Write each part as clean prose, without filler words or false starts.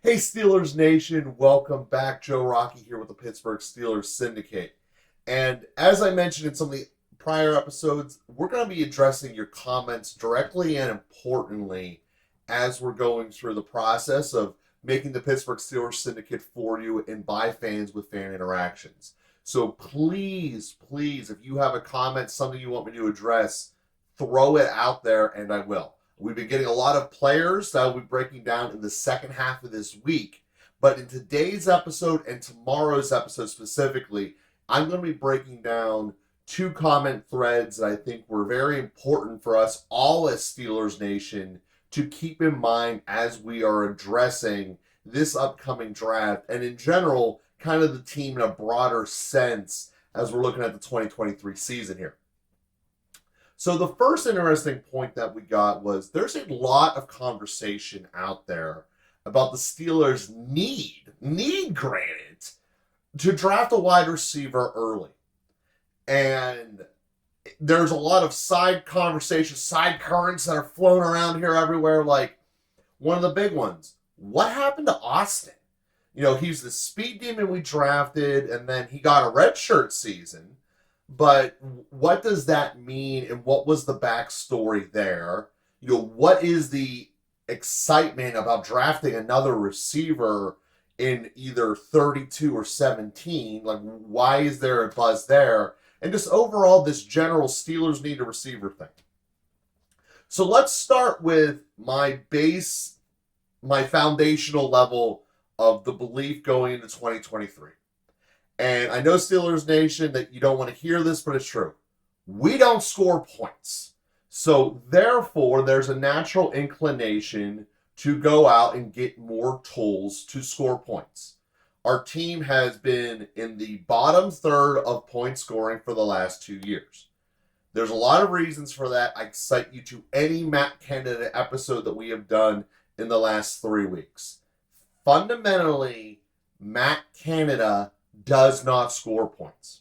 Hey Steelers Nation, welcome back. Joe Rockey here with the Pittsburgh Steelers Syndicate. And as I mentioned in some of the prior episodes, we're going to be addressing your comments directly and importantly as we're going through the process of making the Pittsburgh Steelers Syndicate for you and by fans with fan interactions. So please, if you have a comment, something you want me to address, throw it out there and I will. We've been getting a lot of players that we'll be breaking down in the second half of this week. But in today's episode and tomorrow's episode specifically, I'm going to be breaking down two comment threads that I think were very important for us all as Steelers Nation to keep in mind as we are addressing this upcoming draft and in general, kind of the team in a broader sense as we're looking at the 2023 season here. So the first interesting point that we got was there's a lot of conversation out there about the Steelers' need granted, to draft a wide receiver early. And there's a lot of side conversations, side currents that are flown around here everywhere. Like one of the big ones, what happened to Austin? You know, he's the speed demon we drafted, and then he got a redshirt season. But what does that mean, and what was the backstory there? You know, what is the excitement about drafting another receiver in either 32 or 17? Like, why is there a buzz there? And just overall, this general Steelers need a receiver thing. So let's start with my foundational level of the belief going into 2023. And I know Steelers Nation that you don't want to hear this, but it's true. We don't score points. So therefore, there's a natural inclination to go out and get more tools to score points. Our team has been in the bottom third of point scoring for the last 2 years. There's a lot of reasons for that. I cite you to any Matt Canada episode that we have done in the last 3 weeks. Fundamentally, Matt Canada does not score points.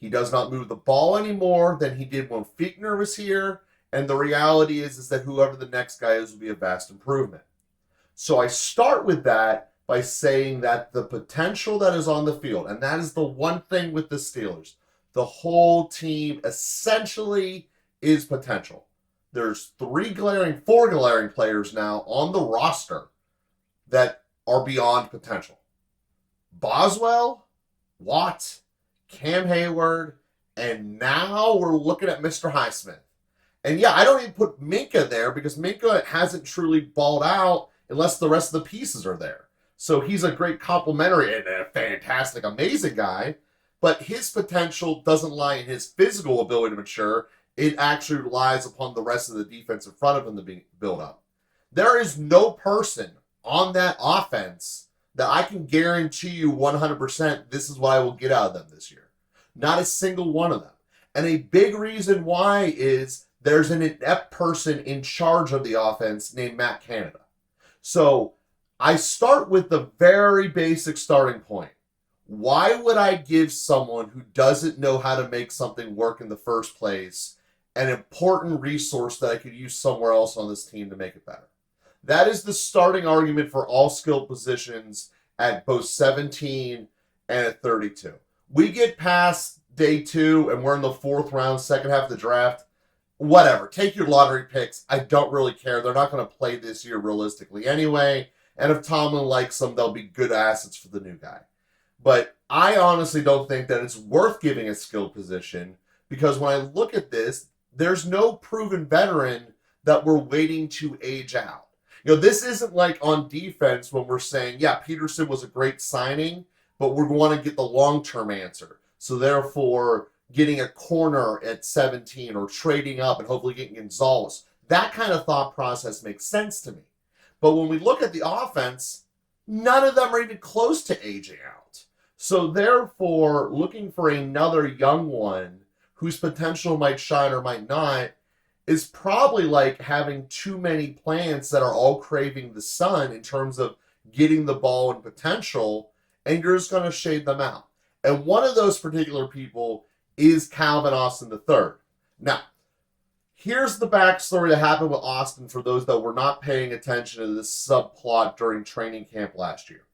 He does not move the ball any more than he did when Fichtner was here, and the reality is that whoever the next guy is will be a vast improvement. So I start with that by saying that the potential that is on the field, and that is the one thing with the Steelers, the whole team essentially is potential. There's four glaring players now on the roster that are beyond potential. Boswell, Watt, Cam Hayward, and now we're looking at Mr. Highsmith. And yeah, I don't even put Minka there because Minka hasn't truly balled out unless the rest of the pieces are there. So he's a great complimentary and a fantastic, amazing guy, but his potential doesn't lie in his physical ability to mature. It actually relies upon the rest of the defense in front of him to be built up. There is no person on that offense that I can guarantee you 100% this is what I will get out of them this year. Not a single one of them. And a big reason why is there's an inept person in charge of the offense named Matt Canada. So I start with the very basic starting point. Why would I give someone who doesn't know how to make something work in the first place an important resource that I could use somewhere else on this team to make it better? That is the starting argument for all skill positions at both 17 and at 32. We get past day 2 and we're in the 4th round, second half of the draft. Whatever. Take your lottery picks. I don't really care. They're not going to play this year realistically anyway. And if Tomlin likes them, they'll be good assets for the new guy. But I honestly don't think that it's worth giving a skill position because when I look at this, there's no proven veteran that we're waiting to age out. You know, this isn't like on defense when we're saying, yeah, Peterson was a great signing, but we're going to get the long-term answer. So therefore, getting a corner at 17 or trading up and hopefully getting Gonzalez, that kind of thought process makes sense to me. But when we look at the offense, none of them are even close to aging out. So therefore, looking for another young one whose potential might shine or might not is probably like having too many plants that are all craving the sun in terms of getting the ball and potential, and you're just going to shade them out. And one of those particular people is Calvin Austin III. Now, Here's the backstory that happened with Austin for those that were not paying attention to this subplot during training camp last year.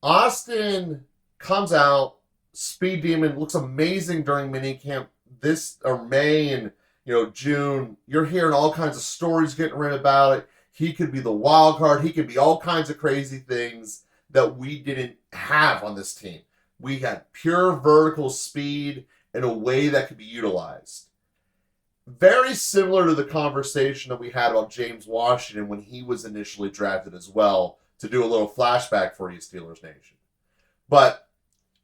Austin comes out, speed demon, looks amazing during minicamp this or May and June. You're hearing all kinds of stories getting written about it. He could be the wild card. He could be all kinds of crazy things that we didn't have on this team. We had pure vertical speed in a way that could be utilized. Very similar to the conversation that we had about James Washington when he was initially drafted as well, to do a little flashback for you, Steelers Nation. But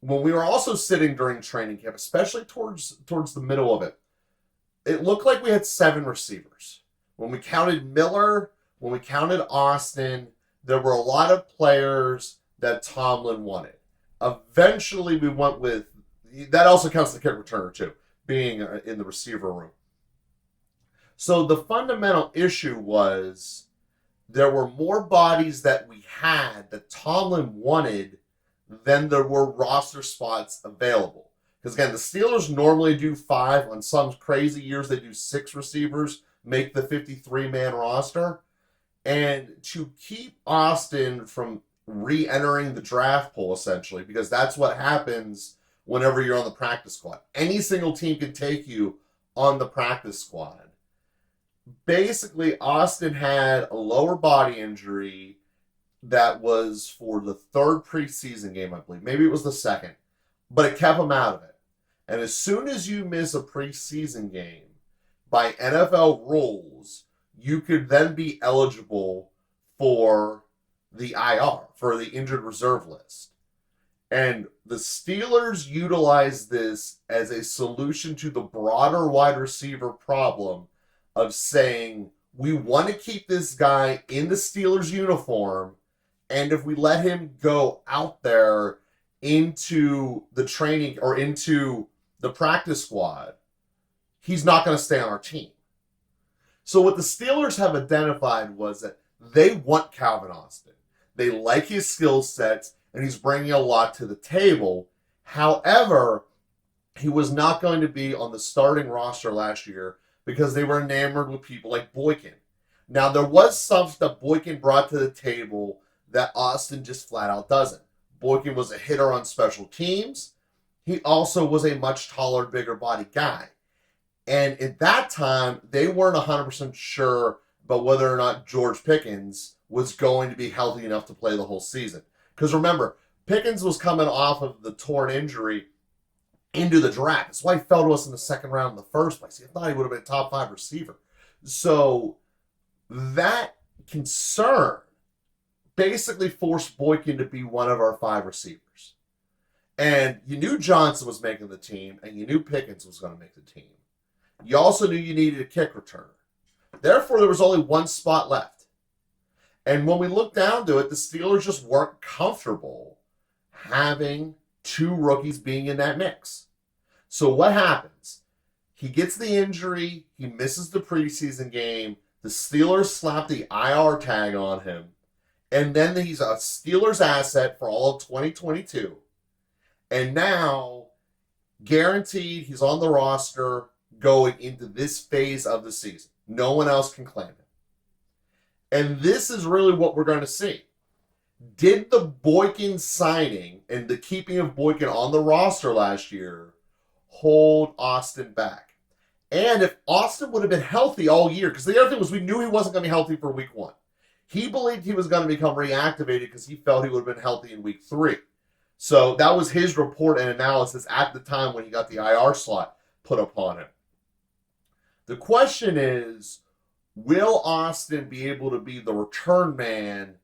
when we were also sitting during training camp, especially towards the middle of it, it looked like we had 7 receivers. When we counted Miller, when we counted Austin, there were a lot of players that Tomlin wanted. Eventually, we went with, that also counts the kick returner too, being in the receiver room. So the fundamental issue was there were more bodies that we had that Tomlin wanted than there were roster spots available. Because again, the Steelers normally do 5. On some crazy years, they do 6 receivers, make the 53-man roster. And to keep Austin from re-entering the draft pool, essentially, because that's what happens whenever you're on the practice squad. Any single team can take you on the practice squad. Basically, Austin had a lower body injury that was for the 3rd preseason game, I believe. Maybe it was the 2nd. But it kept him out of it. And as soon as you miss a preseason game, by NFL rules, you could then be eligible for the IR, for the injured reserve list. And the Steelers utilized this as a solution to the broader wide receiver problem of saying, we want to keep this guy in the Steelers uniform, and if we let him go out there into the training or into the practice squad, he's not going to stay on our team. So what the Steelers have identified was that they want Calvin Austin. They like his skill sets, and he's bringing a lot to the table. However, he was not going to be on the starting roster last year because they were enamored with people like Boykin. Now, there was stuff that Boykin brought to the table that Austin just flat out doesn't. Boykin was a hitter on special teams. He also was a much taller, bigger body guy. And at that time, they weren't 100% sure about whether or not George Pickens was going to be healthy enough to play the whole season. Because remember, Pickens was coming off of the torn injury into the draft. That's why he fell to us in the 2nd round in the first place. He thought he would have been a top 5 receiver. So that concern basically forced Boykin to be one of our 5 receivers. And you knew Johnson was making the team, and you knew Pickens was going to make the team. You also knew you needed a kick returner. Therefore, there was only 1 spot left. And when we looked down to it, the Steelers just weren't comfortable having 2 rookies being in that mix. So what happens? He gets the injury. He misses the preseason game. The Steelers slap the IR tag on him. And then he's a Steelers asset for all of 2022. And now, guaranteed, he's on the roster going into this phase of the season. No one else can claim him. And this is really what we're going to see. Did the Boykin signing and the keeping of Boykin on the roster last year hold Austin back? And if Austin would have been healthy all year, because the other thing was we knew he wasn't going to be healthy for week 1. He believed he was going to become reactivated because he felt he would have been healthy in week 3. So that was his report and analysis at the time when he got the IR slot put upon him. The question is, will Austin be able to be the return man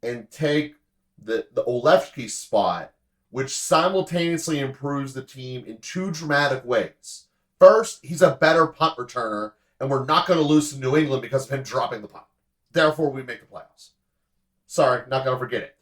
and take the Olewski spot, which simultaneously improves the team in 2 dramatic ways? First, he's a better punt returner, and we're not going to lose to New England because of him dropping the punt. Therefore, we make the playoffs. Sorry, not going to forget it.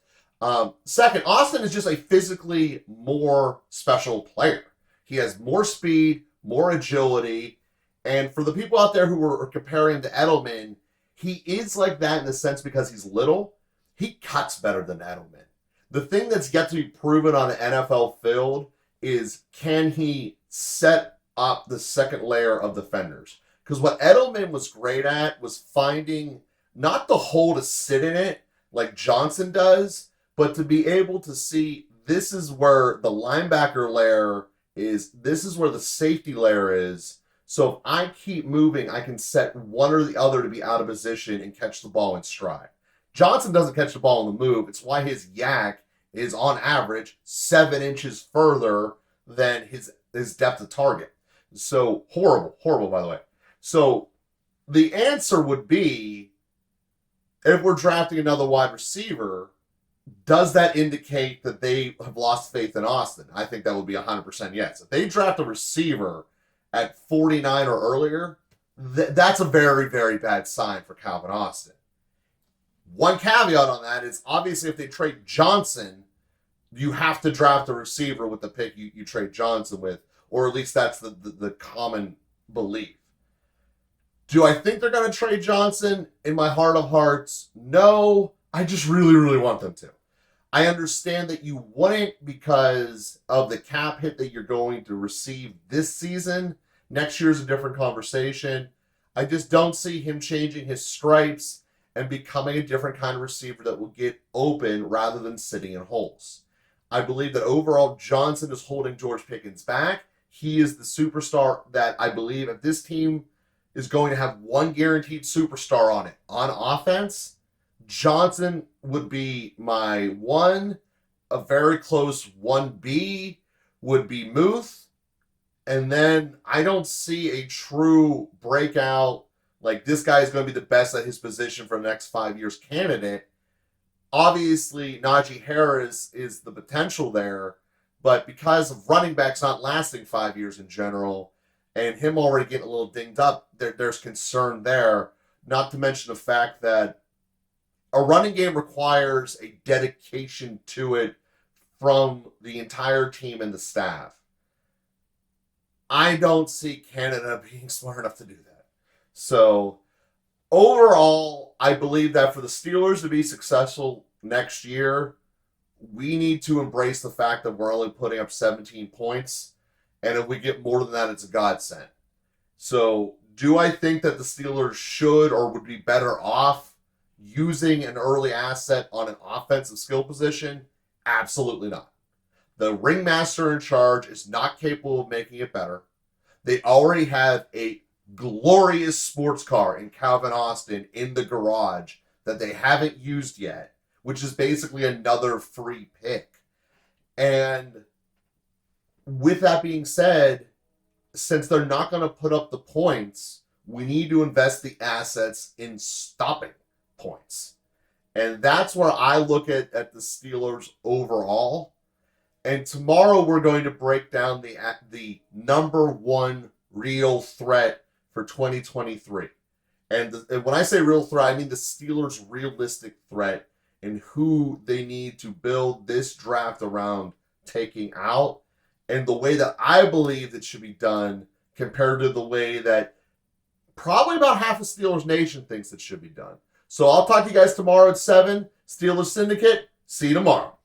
Second, Austin is just a physically more special player. He has more speed, more agility, and for the people out there who were comparing to Edelman, he is like that in the sense because he's little. He cuts better than Edelman. The thing that's yet to be proven on an NFL field is, can he set up the second layer of defenders? Because what Edelman was great at was finding not the hole to sit in it like Johnson does, but to be able to see this is where the linebacker layer is, this is where the safety layer is. So if I keep moving, I can set one or the other to be out of position and catch the ball in stride. Johnson doesn't catch the ball on the move. It's why his yak is on average 7 inches further than his depth of target. So horrible, by the way. So the answer would be, if we're drafting another wide receiver, does that indicate that they have lost faith in Austin? I think that would be 100% yes. If they draft a receiver at 49 or earlier, that's a very, very bad sign for Calvin Austin. One caveat on that is, obviously, if they trade Johnson, you have to draft a receiver with the pick you trade Johnson with, or at least that's the common belief. Do I think they're going to trade Johnson? In my heart of hearts, no. I just really, really want them to. I understand that you wouldn't because of the cap hit that you're going to receive this season. Next year's a different conversation. I just don't see him changing his stripes and becoming a different kind of receiver that will get open rather than sitting in holes. I believe that overall Johnson is holding George Pickens back. He is the superstar that I believe, if this team is going to have one guaranteed superstar on it on offense, Johnson would be my one. A very close 1B would be Muth. And then I don't see a true breakout, like this guy is going to be the best at his position for the next 5 years candidate. Obviously, Najee Harris is the potential there, but because of running backs not lasting 5 years in general, and him already getting a little dinged up, there's concern there. Not to mention the fact that a running game requires a dedication to it from the entire team and the staff. I don't see Canada being smart enough to do that. So overall, I believe that for the Steelers to be successful next year, we need to embrace the fact that we're only putting up 17 points. And if we get more than that, it's a godsend. So do I think that the Steelers should or would be better off using an early asset on an offensive skill position? Absolutely not. The ringmaster in charge is not capable of making it better. They already have a glorious sports car in Calvin Austin in the garage that they haven't used yet, which is basically another free pick. And with that being said, since they're not going to put up the points, we need to invest the assets in stopping points. And that's where I look at the Steelers overall. And tomorrow we're going to break down the number one real threat for 2023. And when I say real threat, I mean the Steelers' realistic threat and who they need to build this draft around taking out, and the way that I believe it should be done compared to the way that probably about half of Steelers Nation thinks it should be done. So I'll talk to you guys tomorrow at 7. Steelers Syndicate, see you tomorrow.